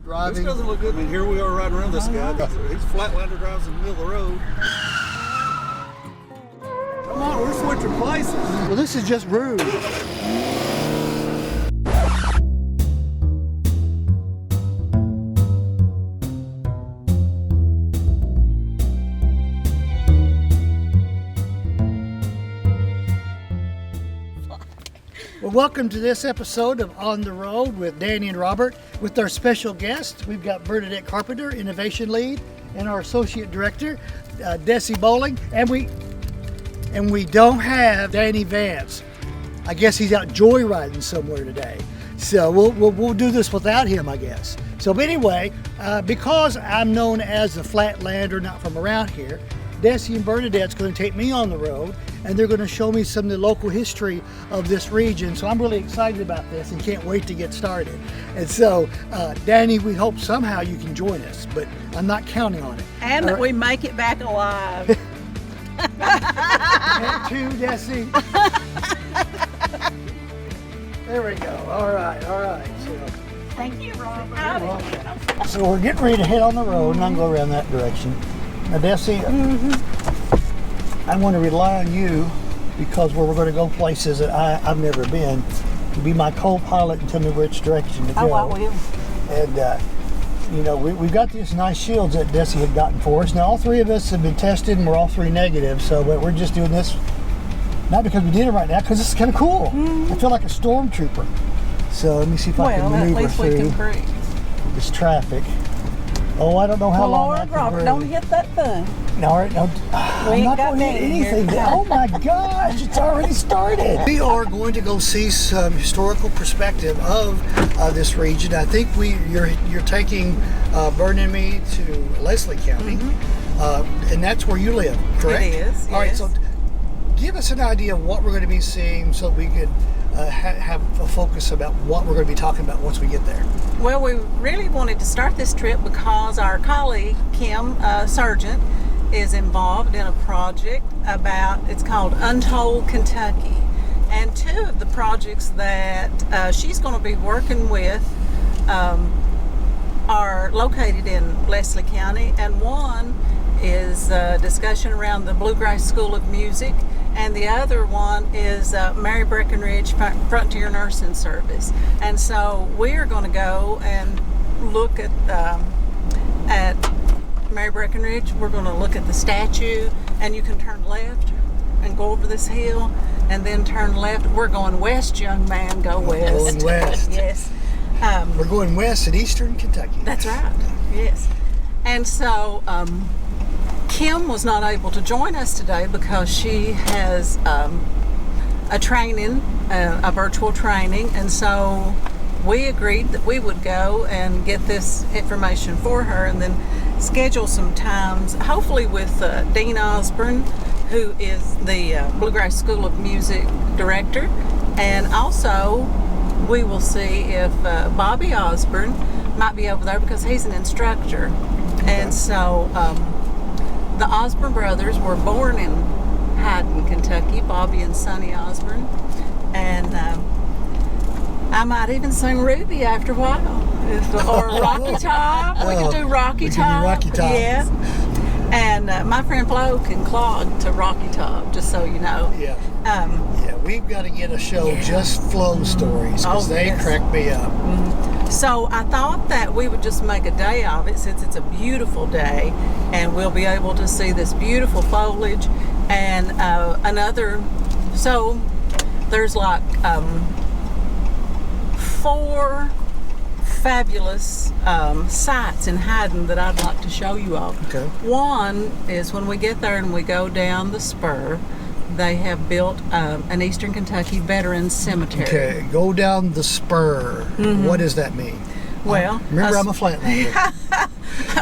driving. This doesn't look good. I mean, here we are riding around this guy. He's a flatlander, drives in the middle of the road. Come on, we're switching places. Well, this is just rude. Well, welcome to this episode of On the Road with Danny and Robert. With our special guest, we've got Bernadette Carpenter, Innovation Lead, and our Associate Director, Dessie Bowling, and we don't have Danny Vance. I guess he's out joyriding somewhere today. So we'll do this without him, I guess. So but anyway, because I'm known as a Flatlander, not from around here, Dessie and Bernadette's going to take me on the road, and they're going to show me some of the local history of this region. So I'm really excited about this and can't wait to get started. And so, Danny, we hope somehow you can join us, but I'm not counting on it. And that we make it back alive. And two, Dessie. There we go. All right. So, Thank you, Robert. you're welcome. So we're getting ready to head on the road, and I'm going to go around that direction. Now, Dessie, I want to rely on you because we're going to go places that I've never been. To be my co-pilot and tell me which direction to go. Oh, I will. And we've got these nice shields that Dessie had gotten for us. Now, all three of us have been tested, and we're all three negative. So, but we're just doing this not because we did it right now, because this is kind of cool. I feel like a stormtrooper. So let me see if I can maneuver at least we through can breathe. this traffic. Oh, I don't know how long I Lord, can Robert, breathe. don't hit that thing. No, all right, no, I'm not going to hit anything. Oh my gosh, it's already started. We are going to go see some historical perspective of this region. I think you're taking Bern and me to Leslie County, and that's where you live, correct? It is, yes. All right, so give us an idea of what we're going to be seeing so we could have a focus about what we're going to be talking about once we get there. Well, we really wanted to start this trip because our colleague, Kim Sargent, is involved in a project it's called Untitled Kentucky. And two of the projects that she's going to be working with are located in Leslie County, and one is a discussion around the Bluegrass School of Music, and the other one is Mary Breckenridge Frontier Nursing Service. And so we are going to go and look at Mary Breckenridge. We're going to look at the statue, and you can turn left and go over this hill, and then turn left. We're going west, young man. Go west. Going west. Yes. We're going west at Eastern Kentucky. That's right. Yes. And so Kim was not able to join us today because she has a training, a virtual training, and so we agreed that we would go and get this information for her and then schedule some times, hopefully with Dean Osborne, who is the Bluegrass School of Music director, and also we will see if Bobby Osborne might be over there because he's an instructor. And so the Osborne brothers were born in Hyden, Kentucky, Bobby and Sonny Osborne. And I might even sing Ruby after a while. Or Rocky Top. We can do Rocky Top. Rocky Top. Yeah. And my friend Flo can clog to Rocky Top, just so you know. Yeah. We've got to get a show just Flo stories because they crack me up. So I thought that we would just make a day of it since it's a beautiful day, and we'll be able to see this beautiful foliage and so there's like 4 fabulous sites in Hyden that I'd like to show you all. Okay. One is when we get there and we go down the spur, they have built an Eastern Kentucky Veterans Cemetery. Okay, go down the spur. What does that mean? Well, remember I'm a Flatlander.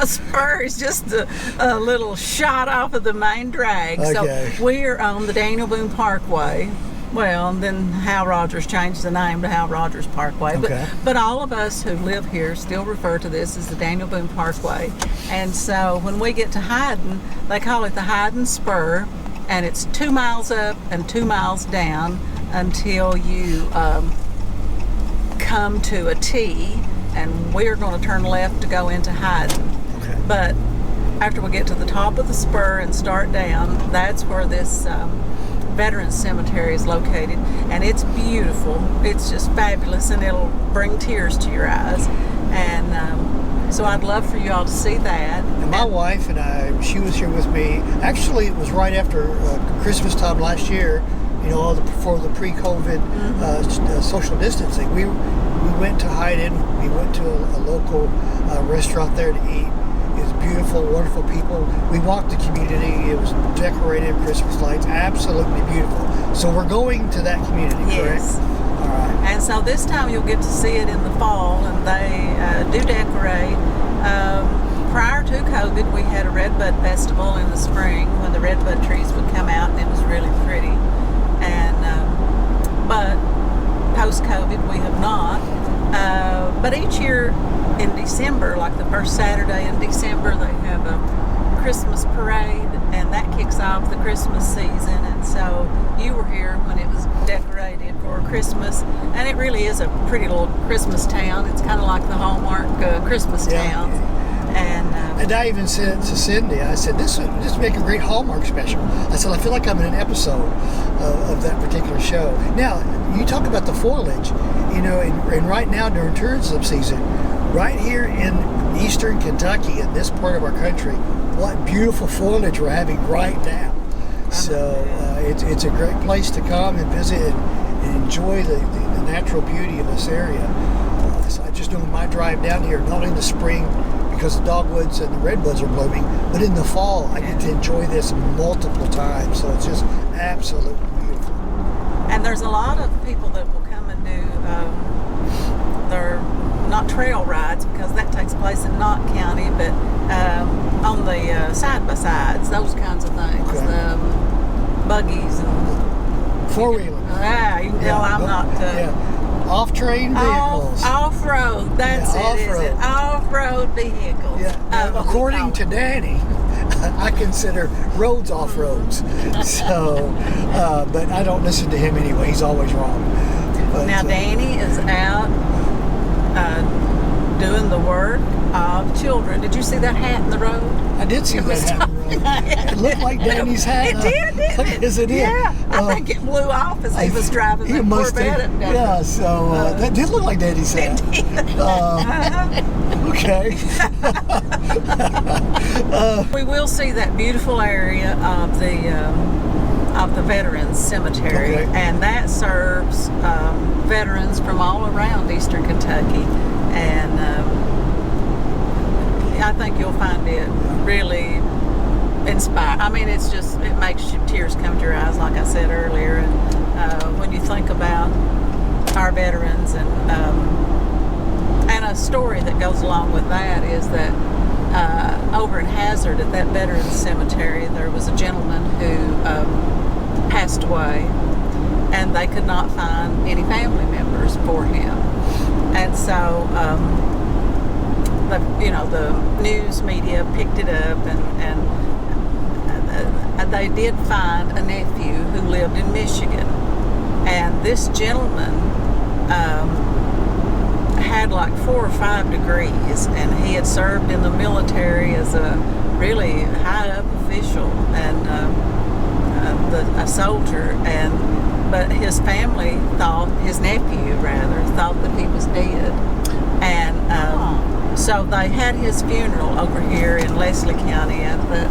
A spur is just a little shot off of the main drag. Okay. So we're on the Daniel Boone Parkway. Well, then Hal Rogers changed the name to Hal Rogers Parkway. Okay. But all of us who live here still refer to this as the Daniel Boone Parkway. And so when we get to Hyden, they call it the Hyden Spur, and it's 2 miles up and 2 miles down until you come to a T, and we're going to turn left to go into Hyden. Okay. But after we get to the top of the spur and start down, that's where this Veterans Cemetery is located, and it's beautiful. It's just fabulous, and it'll bring tears to your eyes. And so I'd love for you all to see that. And my wife and I, she was here with me. Actually, it was right after Christmas time last year. You know, before the pre-COVID social distancing. We went to Hyden. We went to a local restaurant there to eat. It was beautiful, wonderful people. We walked the community. It was decorated, Christmas lights, absolutely beautiful. So we're going to that community, Yes. correct? All right. And so this time you'll get to see it in the fall, and they do decorate. Prior to COVID, we had a redbud festival in the spring when the redbud trees would come out, and it was really pretty. And but post-COVID, we have not. But each year in December, like the first Saturday in December, they have a Christmas parade, and that kicks off the Christmas season. And so you were here when it was decorated for Christmas, and it really is a pretty little Christmas town. It's kind of like the Hallmark Christmas town. And I even said to Cindy, I said, this would make a great Hallmark special. I said, I feel like I'm in an episode of that particular show. Now, you talk about the foliage, you know, and right now during tourism season, right here in eastern Kentucky, in this part of our country, what beautiful foliage we're having right now. So it's a great place to come and visit and enjoy the natural beauty of this area. So I just know my drive down here, not in the spring, because the dogwoods and the redwoods are blooming, but in the fall I get to enjoy this multiple times, so it's just absolutely beautiful. And there's a lot of people that will come and do their not trail rides, because that takes place in Knott County, but on the side-by-sides, those kinds of things, Okay. Buggies and Four-wheeler. yeah, you can tell I'm not Off-train vehicles. Off-road, that's Yeah, it, is it? Off-road vehicles. Yeah. Now, according to Danny, I consider roads off-roads. So, but I don't listen to him anyway. He's always wrong. But, Now, Danny is out doing the work of children. Did you see that hat in the road? I did see that hat. It looked like Danny's hat. It did, didn't it? Yes, it did. Yeah, I think it blew off as he was driving the Corvette. Yeah, so that did look like Danny's hat. Okay. We will see that beautiful area of the Veterans Cemetery, Okay. and that serves veterans from all around eastern Kentucky, and I think you'll find it really inspiring. I mean, it's just, it makes your tears come to your eyes, like I said earlier, and when you think about our veterans, and a story that goes along with that is that over in Hazard at that Veterans Cemetery, there was a gentleman who passed away, and they could not find any family members for him. And so, the news media picked it up, and they did find a nephew who lived in Michigan. And this gentleman had like 4 or 5 degrees, and he had served in the military as a really high up official and a soldier, but his family his nephew thought that he was dead, and so they had his funeral over here in Leslie County at the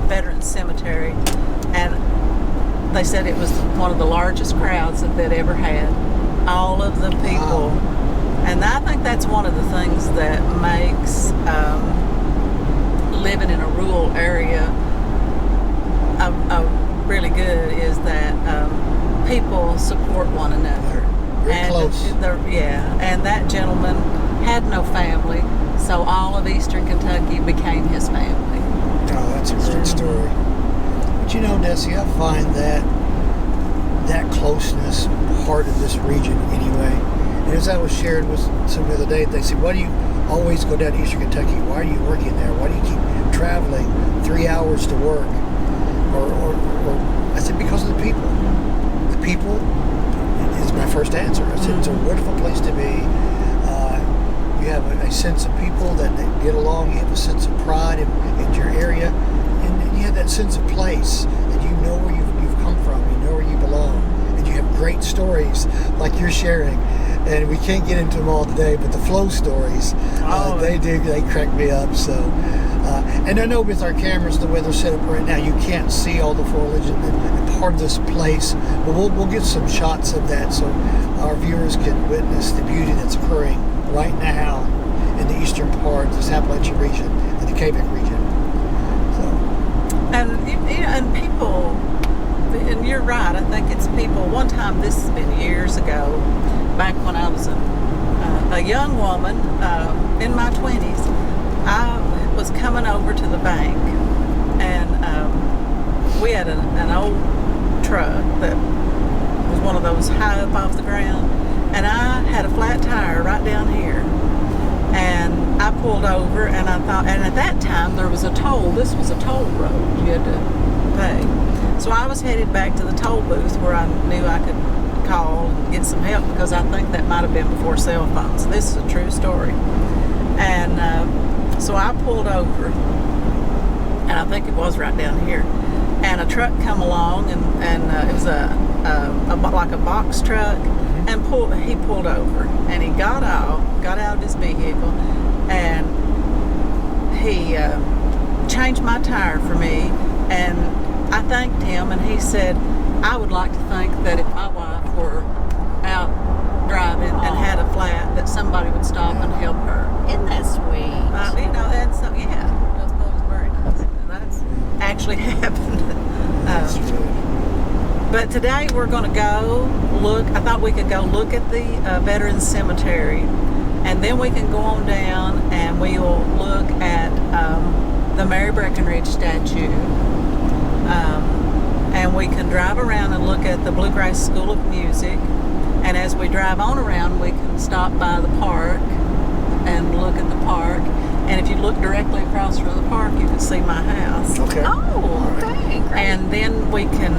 Veterans Cemetery, and they said it was one of the largest crowds that they'd ever had. All of the people. Wow. And I think that's one of the things that makes living in a rural area really good, is that people support one another. Very close. And that gentleman had no family, so all of eastern Kentucky became his family. Oh, that's a great story. But you know, Dessie, I find that closeness part of this region anyway. And as I was sharing with some the other day, they said, why do you always go down to eastern Kentucky? Why are you working there? Why do you keep traveling 3 hours to work? Or I said, because of the people. The people is my first answer. I said, it's a wonderful place to be. You have a sense of people that get along. You have a sense of pride in your area, and you have that sense of place, and you know where you've come from. You know where you belong, and you have great stories like you're sharing. And we can't get into them all today, but the flow stories, they crack me up. So, and I know with our cameras, the way they're set up right now, you can't see all the foliage and part of this place. But we'll get some shots of that so our viewers can witness the beauty that's occurring right now in the eastern part of this Appalachian region and the Quebec region. So, and people, and you're right. I think it's people. One time, this has been years ago, back when I was a young woman in my 20s, I was coming over to the bank, and we had an old truck that was one of those high up off the ground, and I had a flat tire right down here, and I pulled over, and I thought, and at that time there was a toll. This was a toll road you had to pay. So I was headed back to the toll booth where I knew I could call and get some help, because I think that might have been before cell phones. This is a true story. And so I pulled over, and I think it was right down here, and a truck come along, and it was like a box truck, and he pulled over, and he got out of his vehicle, and he changed my tire for me, and I thanked him, and he said, I would like to think that if my wife were out driving and had a flat, that somebody would stop and help her. Isn't that sweet? And so, yeah, that was very nice. And that's actually happened. that's true. But today we're going to go look. I thought we could go look at the Veterans Cemetery, and then we can go on down and we'll look at the Mary Breckenridge statue. And we can drive around and look at the Bluegrass School of Music. And as we drive on around, we can stop by the park and look at the park. And if you look directly across from the park, you can see my house. Okay. Oh, okay, great. And then we can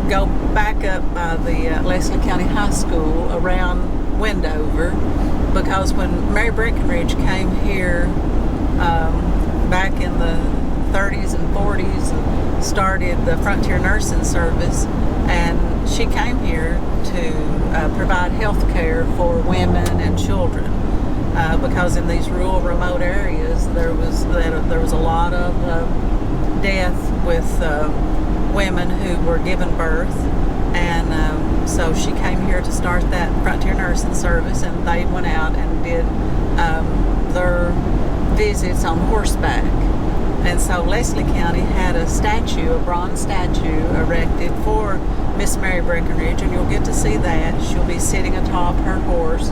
go back up by the Leslie County High School around Wendover, because when Mary Breckenridge came here back in the 30s and 40s and started the Frontier Nursing Service, and she came here to provide health care for women and children, because in these rural, remote areas there was a lot of death with women who were given birth, and so she came here to start that Frontier Nursing Service, and they went out and did their visits on horseback. And so Leslie County had a statue, a bronze statue erected for Miss Mary Breckenridge, and you'll get to see that. She'll be sitting atop her horse,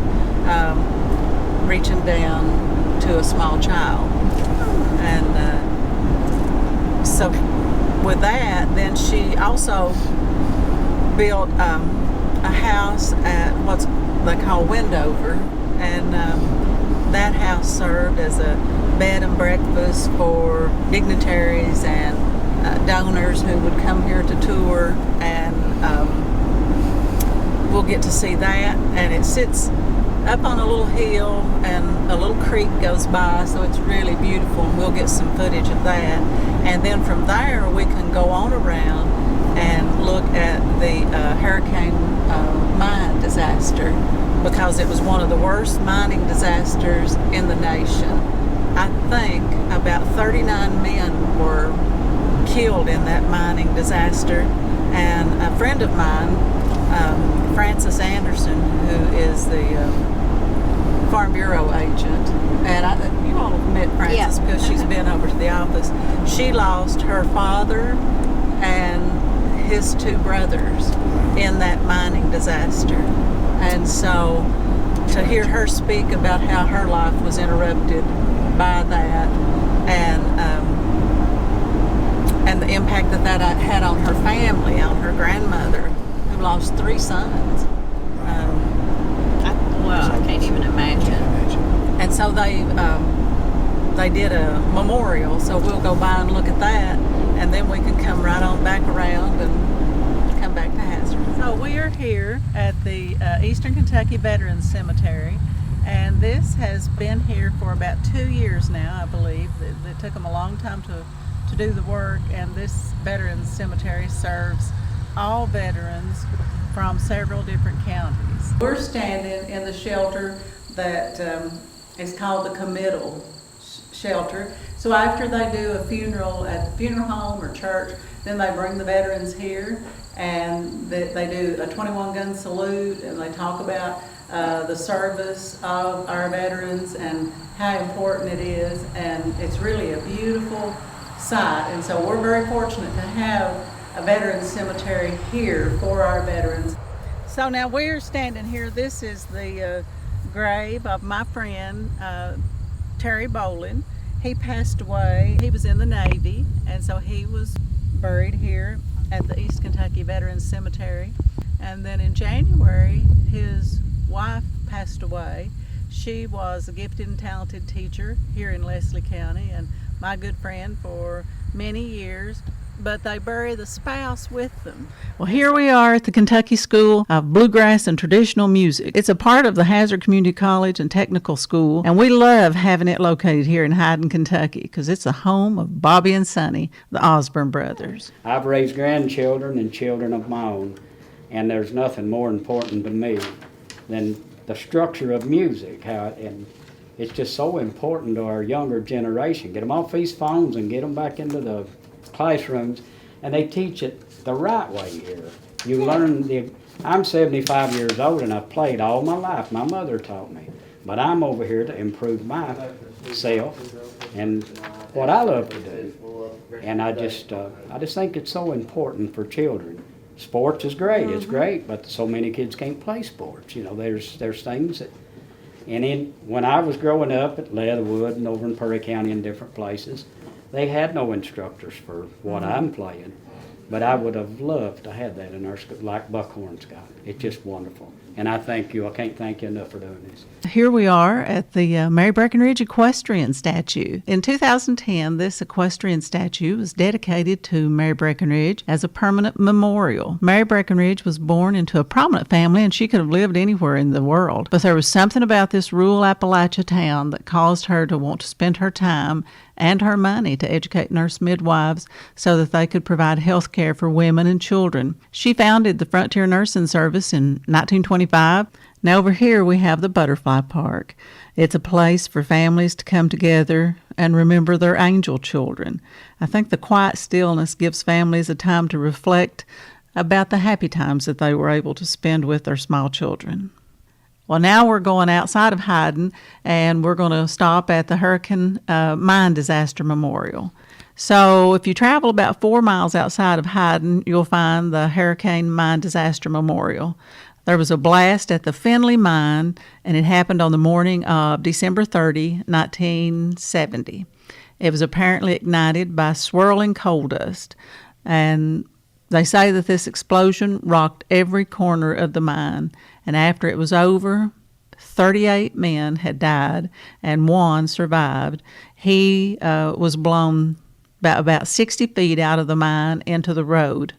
reaching down to a small child. And so with that, then she also built a house at what's they call Wendover, and that house served as a bed and breakfast for dignitaries and donors who would come here to tour, and we'll get to see that. And it sits up on a little hill, and a little creek goes by, so it's really beautiful, and we'll get some footage of that. And then from there we can go on around and look at the hurricane mine disaster, because it was one of the worst mining disasters in the nation. I think about 39 men were killed in that mining disaster, and a friend of mine, Francis Anderson, who is the Farm Bureau agent, and you all have met Frances, Yeah. because she's been over to the office. She lost her father and his two brothers in that mining disaster, and so to hear her speak about how her life was interrupted by that, and the impact that had on her family, on her grandmother, who lost 3 sons. I can't even imagine. And so they did a memorial, so we'll go by and look at that, and then we can come right on back around and come back to Hazard. So we are here at the Eastern Kentucky Veterans Cemetery, And this has been here for about 2 years now, I believe. It took them a long time to do the work, and this Veterans Cemetery serves all veterans from several different counties. We're standing in the shelter that is called the committal shelter. So after they do a funeral at the funeral home or church, then they bring the veterans here, and they do a 21-gun salute, and they talk about the service of our veterans and how important it is, and it's really a beautiful sight. And so we're very fortunate to have a veterans cemetery here for our veterans. So now we're standing here. This is the grave of my friend Terry Bolin. He passed away. He was in the Navy, and so he was buried here at the East Kentucky Veterans Cemetery. And then in January, his wife passed away. She was a gifted and talented teacher here in Leslie County and my good friend for many years, but they bury the spouse with them. Well, here we are at the Kentucky School of Bluegrass and Traditional Music. It's a part of the Hazard Community College and Technical School, and we love having it located here in Hyden, Kentucky, because it's the home of Bobby and Sonny, the Osborne brothers. I've raised grandchildren and children of my own, and there's nothing more important to me than the structure of music, and it's just so important to our younger generation. Get them off these phones and get them back into the classrooms, and they teach it the right way here. You learn I'm 75 years old and I've played all my life. My mother taught me, but I'm over here to improve myself and what I love to do. And I just think it's so important for children. Sports is great, it's great, but so many kids can't play sports. You know, there's things that, and when I was growing up at Leatherwood and over in Perry County and different places, they had no instructors for what I'm playing, but I would have loved to have that in our school, like Buckhorn's got. It's just wonderful. And I thank you. I can't thank you enough for doing this. Here we are at the Mary Breckenridge Equestrian statue. In 2010, this equestrian statue was dedicated to Mary Breckenridge as a permanent memorial. Mary Breckenridge was born into a prominent family, and she could have lived anywhere in the world. But there was something about this rural Appalachia town that caused her to want to spend her time and her money to educate nurse midwives so that they could provide health care for women and children. She founded the Frontier Nursing Service in 1925. Now over here we have the Butterfly Park. It's a place for families to come together and remember their angel children. I think the quiet stillness gives families a time to reflect about the happy times that they were able to spend with their small children. Well, now we're going outside of Hyden, and we're going to stop at the Hurricane Mine Disaster Memorial. So if you travel about 4 miles outside of Hyden, you'll find the Hurricane Mine Disaster Memorial. There was a blast at the Finley Mine, and it happened on the morning of December 30, 1970. It was apparently ignited by swirling coal dust, and they say that this explosion rocked every corner of the mine, and after it was over, 38 men had died, and one survived. He was blown about 60 feet out of the mine into the road.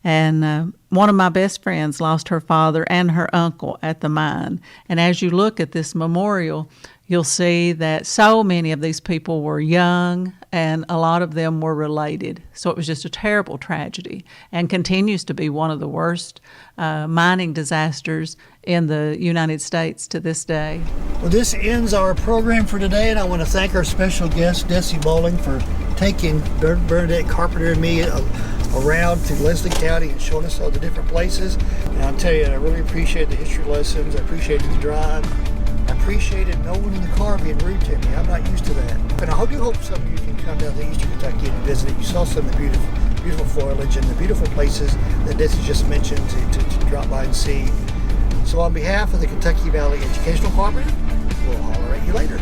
And one of my best friends lost her father and her uncle at the mine. And as you look at this memorial, you'll see that so many of these people were young, and a lot of them were related. So it was just a terrible tragedy, and continues to be one of the worst mining disasters in the United States to this day. Well, this ends our program for today, and I want to thank our special guest, Dessie Bowling, for taking Bernadette Carpenter and me around to Leslie County and showing us all the different places. And I'll tell you, I really appreciate the history lessons. I appreciated the drive. I appreciated no one in the car being rude to me. I'm not used to that. And I do hope some of you can come down to Eastern Kentucky and visit. You saw some of the beautiful foliage and the beautiful places that Dessie just mentioned to drop by and see. So on behalf of the Kentucky Valley Educational Cooperative, we'll holler at you later.